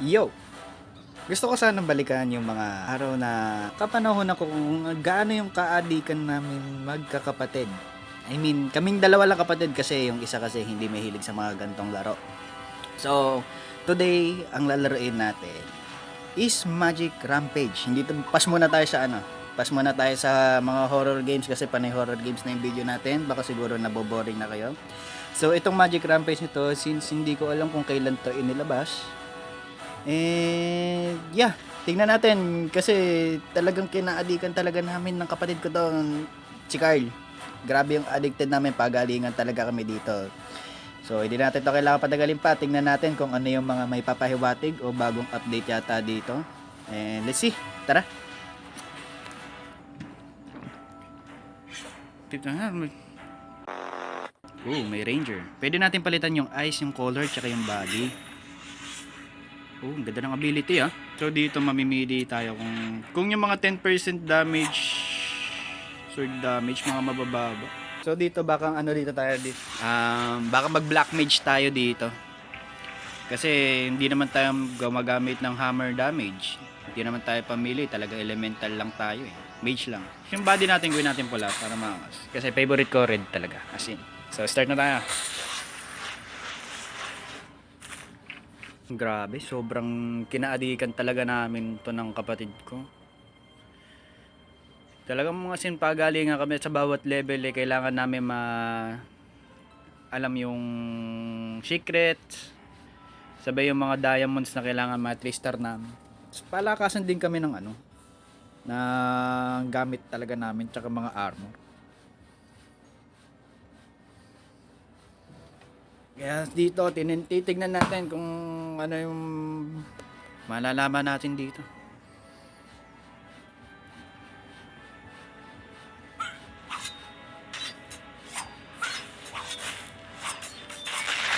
Yo! Gusto ko sanang balikan yung mga araw na kapanahon ako kung gaano yung kaadikan namin magkakapatid. I mean, kaming dalawa lang kapatid kasi yung isa kasi hindi mahilig sa mga gantong laro. So, today, ang lalaroin natin is Magic Rampage. Hindi to, pas muna tayo sa pas muna tayo sa mga horror games kasi panay horror games na yung video natin. Baka siguro naboboring na kayo. So, itong Magic Rampage nito, since hindi ko alam kung kailan to inilabas, yeah, tingnan natin kasi talagang kinaadikan talaga namin ng kapatid ko doon, si Carl. Grabe yung addicted namin, pagalingan talaga kami dito. So, hindi natin to kailangan patagalin pa. Tingnan natin kung ano yung mga may papahiwatig o bagong update yata dito. And let's see. Tara. May ranger. Pwede natin palitan yung eyes, yung color, tsaka yung body. Ang ganda ng ability ah. So dito mamimili tayo kung yung mga 10% damage, sword damage, mga mabababa. So dito baka dito tayo dito. Baka mag black mage tayo dito. Kasi hindi naman tayo gumagamit ng hammer damage. Hindi naman tayo pamili, talaga elemental lang tayo eh. Mage lang. Yung body natin gawin natin pula para maangas. Kasi favorite ko red talaga, as in. So start na tayo. Grabe, sobrang kinaadikan talaga namin to ng kapatid ko. Talagang mga sinpagalingan kami sa bawat level eh, kailangan namin alam yung secrets, sabay yung mga diamonds na kailangan ma-3 star namin. Palakasan din kami ng na gamit talaga namin tsaka mga armor. Kaya dito titignan natin kung ano yung malalaman natin dito.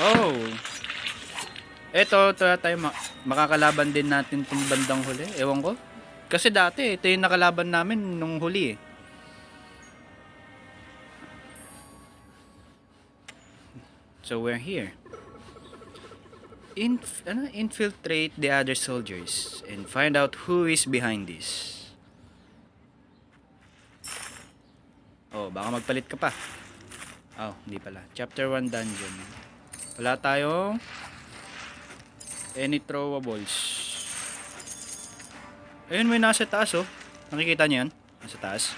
Oh. Ito tayo makakalaban din natin tong bandang huli. Ewan ko. Kasi dati ito yung nakalaban namin nung huli eh. So we're here. Infiltrate the other soldiers and find out who is behind this. Oh, baka magpalit ka pa. Oh, hindi pala. Chapter 1 dungeon. Wala tayong any throwables. Ayun, may nasa taas oh. Nakikita niyo yan? Nasa taas.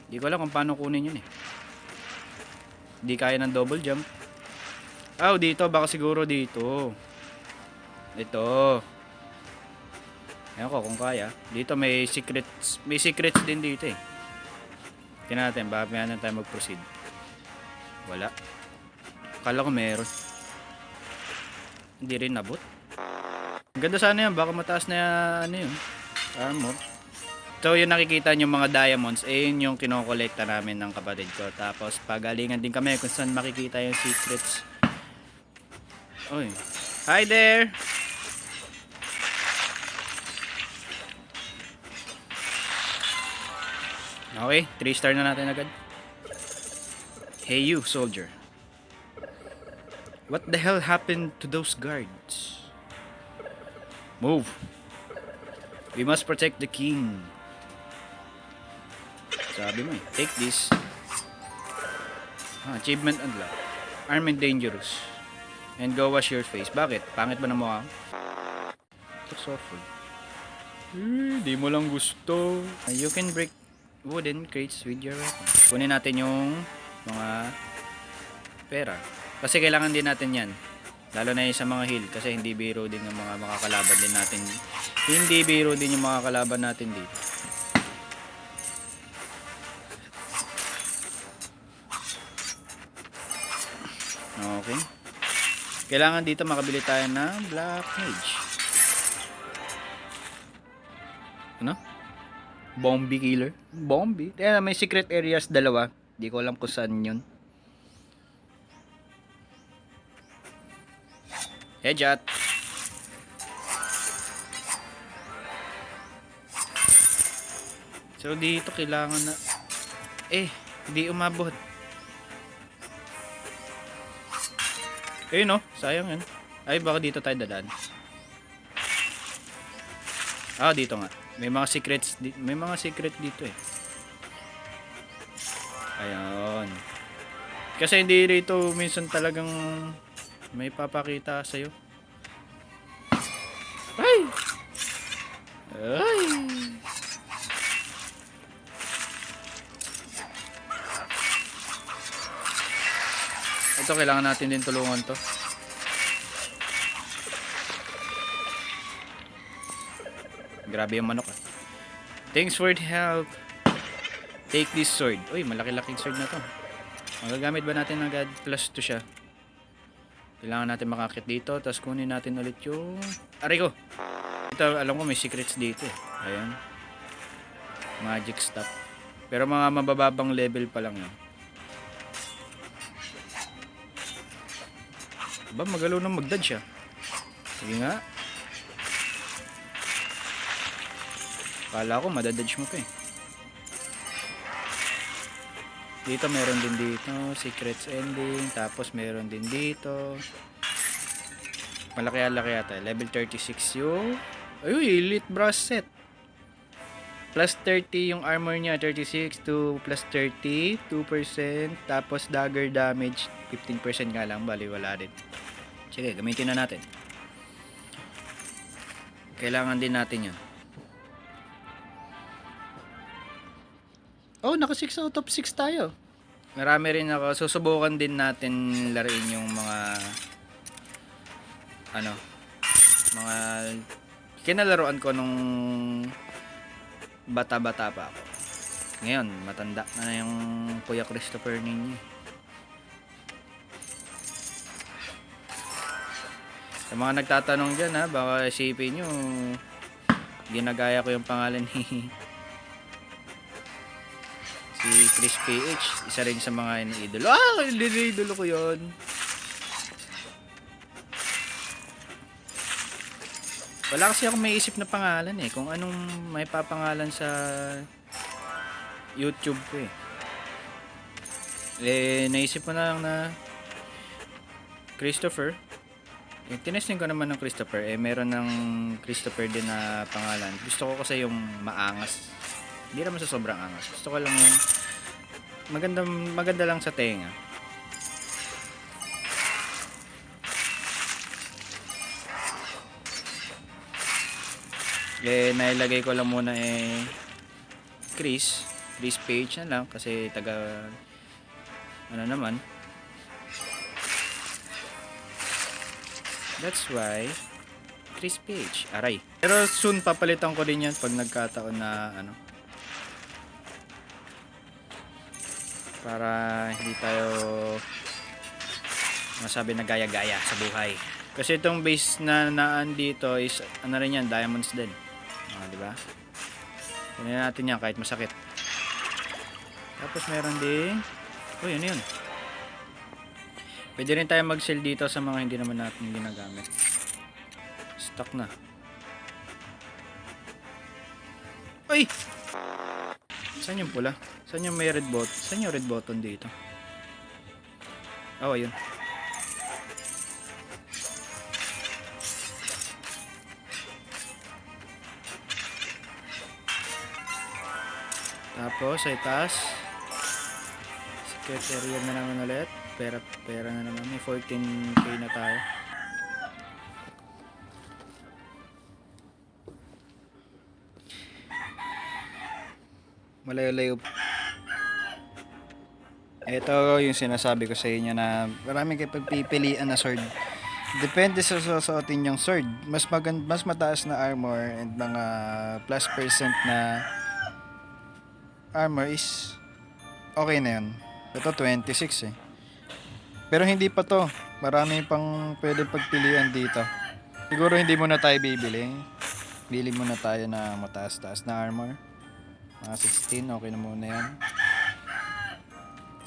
Hindi ko alam kung paano kunin yun eh. Hindi kaya ng double jump. Oh, dito. Baka siguro dito. Ito. Ayan ko kung kaya. Dito may secrets. May secrets din dito eh. Tingnan natin. Baka may tayo mag-proceed. Wala. Akala ko meron. Hindi rin nabot. Ang ganda sana yan. Baka mataas na yun. Armor. So yung nakikita nyo mga diamonds, yun yung kinokolekta namin ng kapatid ko. Tapos pagalingan din kami kung saan makikita yung secrets. Oy. Hi there. Okay, 3 star na natin agad. Hey you, soldier. What the hell happened to those guards? Move. We must protect the king. Sabi mo eh. Take this. Achievement unlocked. Armed and dangerous. And go wash your face. Bakit? Pangit ba na mukha ko? Looks awful. Di mo lang gusto. You can break wooden crates with your weapon. Kunin natin yung mga pera. Kasi kailangan din natin yan. Lalo na yung sa mga heal. Kasi hindi biro din yung mga makakalaban din natin. Hindi biro din yung mga kalaban natin dito. Okay. Kailangan dito makabili tayo ng black mage. Ano? Bombi killer. Bombi. Kaya may secret areas dalawa. Di ko alam kung saan yun. Headshot. So dito kailangan na hindi umabot. Ayun oh, sayang yun. Ay baka dito tayo dadaan. Dito nga. May mga may mga secret dito eh. Ayun. Kasi hindi rito minsan talagang may papakita sa'yo. Ay! Ay! Ito, kailangan natin din tulungan to. Grabe yung manok ah. Thanks for the help. Take this sword. Uy, malaki-laking sword na to. Magagamit ba natin agad? Plus 2 siya. Kailangan natin makakit dito. Tapos kunin natin ulit yung... Aray ko! Ito, alam ko may secrets dito eh. Ayan. Magic stuff. Pero mga mabababang level pa lang yun. Ba, magalaw nang mag-dodge siya. Sige nga. Kala ko madadodge mo pa eh. Dito meron din dito. Secrets ending. Tapos meron din dito. Malaki-laki yata. Level 36 yung... Ay, elite brass set. Plus 30 yung armor niya. 36 to plus 30. 2%. Tapos dagger damage. 15% nga lang. Bali, wala din. Sige, gamitin na natin. Kailangan din natin yun. Oh, naka 6 out of 6 tayo. Marami rin ako. Susubukan din natin laruin yung mga mga kinalaruan ko nung bata-bata pa ako. Ngayon, matanda na yung Kuya Christopher ninyo. Sa mga nagtatanong dyan ha, baka isipin nyo ginagaya ko yung pangalan ni si Chris PH, isa rin sa mga iniidolo. Iniidolo ko yun. Wala kasi ako may isip na pangalan eh. Kung anong may papangalan sa YouTube ko eh. Naisip ko na lang na Christopher. Tinesting ko naman ng Christopher. Meron ng Christopher din na pangalan. Gusto ko kasi yung maangas. Hindi naman sa sobrang angas. Gusto ko lang yung maganda lang sa tenga. Nailagay ko lang muna Chris Page na lang kasi taga naman. That's why Chris Page. Aray. Pero soon papalitan ko din yan pag nagkataon na para hindi tayo masabi na gaya-gaya sa buhay. Kasi itong base na naan dito is rin yan, diamonds din. Di ba? Kunin natin yan kahit masakit. Tapos meron din yun. Pwede rin tayo mag-sell dito sa mga hindi naman natin ginagamit. Stock na. Ay! Saan yung pula? Saan yung may red button? Saan yung red button dito? Ayun. Tapos ay taas. Secret area na naman ulit. Pera na naman. May 14k na tayo. Malayo-layo. Ito yung sinasabi ko sa inyo na marami kayo pagpipilian na sword. Depende sa susuotin yung sword. Mas mataas na armor and mga plus percent na armor is okay na yun. Ito 26 eh. Pero hindi pa to. Marami pang pwede pagpilian dito. Siguro hindi muna tayo bibili. Bili muna tayo na mataas-taas na armor. Mga 16, okay na muna yan.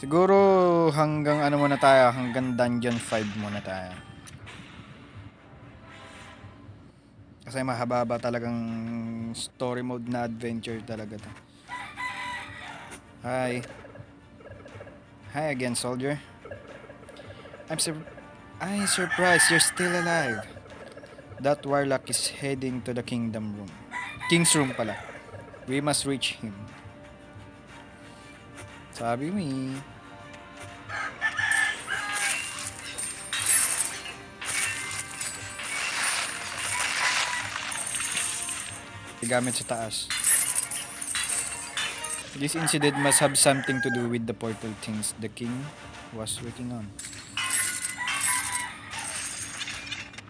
Siguro hanggang muna tayo, hanggang Dungeon 5 muna tayo. Kasi mahaba talagang story mode na adventure talaga to. Hi again, soldier. I'm surprised you're still alive. That warlock is heading to the kingdom room. King's room pala. We must reach him. Sabi mo eh. Gamit sa taas. This incident must have something to do with the portal things the king was working on.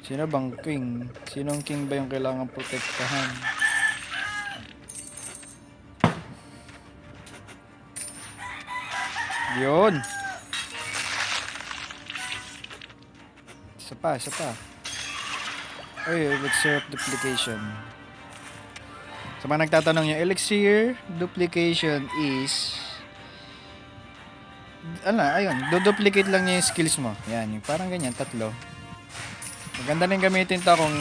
Sino bang king? Sinong king ba yung kailangan protektahan? Yun! Isa pa. Ay, elixir of duplication. Sa mga nagtatanong yung elixir duplication is ayun, duplicate lang niya yung skills mo. Yan, yung parang ganyan, 3. Maganda rin gamitin to kung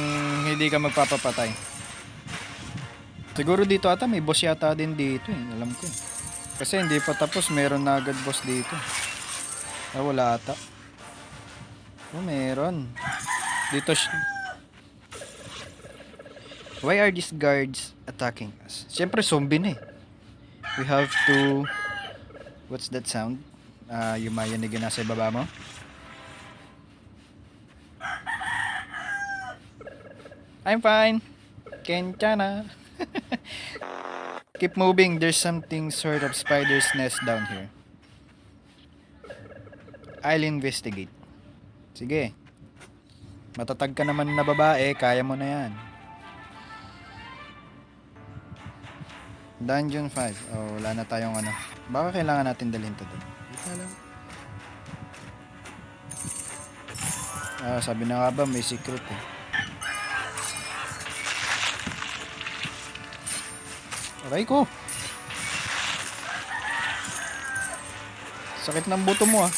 hindi ka magpapapatay. Siguro dito ata may boss yata din dito eh, alam ko. Kasi hindi pa tapos, meron na agad boss dito. Wala ata. Meron. Dito Why are these guards attacking us? Siyempre zombie na eh. We have to... What's that sound? Yung mayanig na sa ibaba mo? I'm fine. Kenchana. Keep moving. There's something sort of spider's nest down here. I'll investigate. Sige. Matatag ka naman na babae. Kaya mo na yan. Dungeon 5. Oh, wala na tayong ano. Baka kailangan natin dalhin to doon. Sabi na nga ba may secret eh. Aray ko. Sakit ng buto mo ah.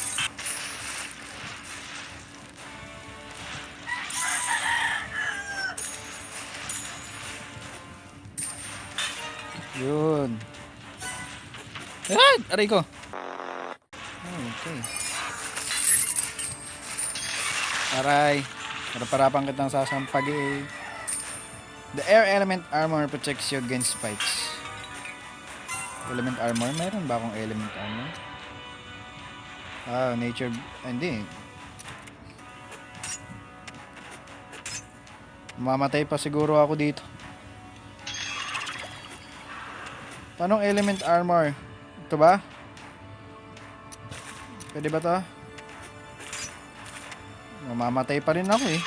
Yun. Aray ko. Okay. Aray. Para-parapang kitang sasampagi eh. The air element armor protects you against spikes. Element armor? Meron ba akong element armor? Nature... Hindi. Mamatay pa siguro ako dito. Tanong element armor. Ito ba? Pwede ba to? Mamamatay pa rin ako eh.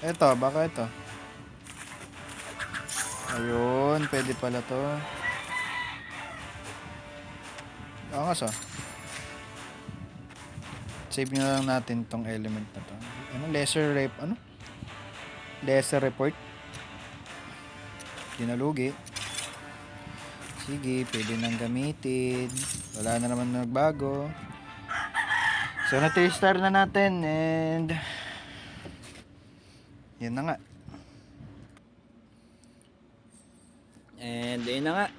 Ito, baka ito. Ayun, pwede pala to. Angas ah. Save nyo lang natin tong element na to. Lesser report. Dinalugi. Sige, pwede nang gamitin. Wala na naman nagbago. So, na-3-star na natin and yun na nga. And yun na nga.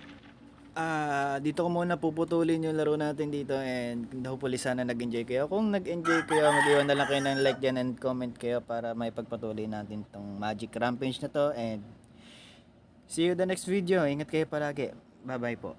Dito ko muna puputulin yung laro natin dito and hopefully sana nag-enjoy kayo. Kung nag-enjoy kayo, mag-iwan na lang kayo ng like dyan and comment kayo para may pagpatuloy natin tong Magic Rampage na to and see you the next video. Ingat kayo palagi. Bye bye po.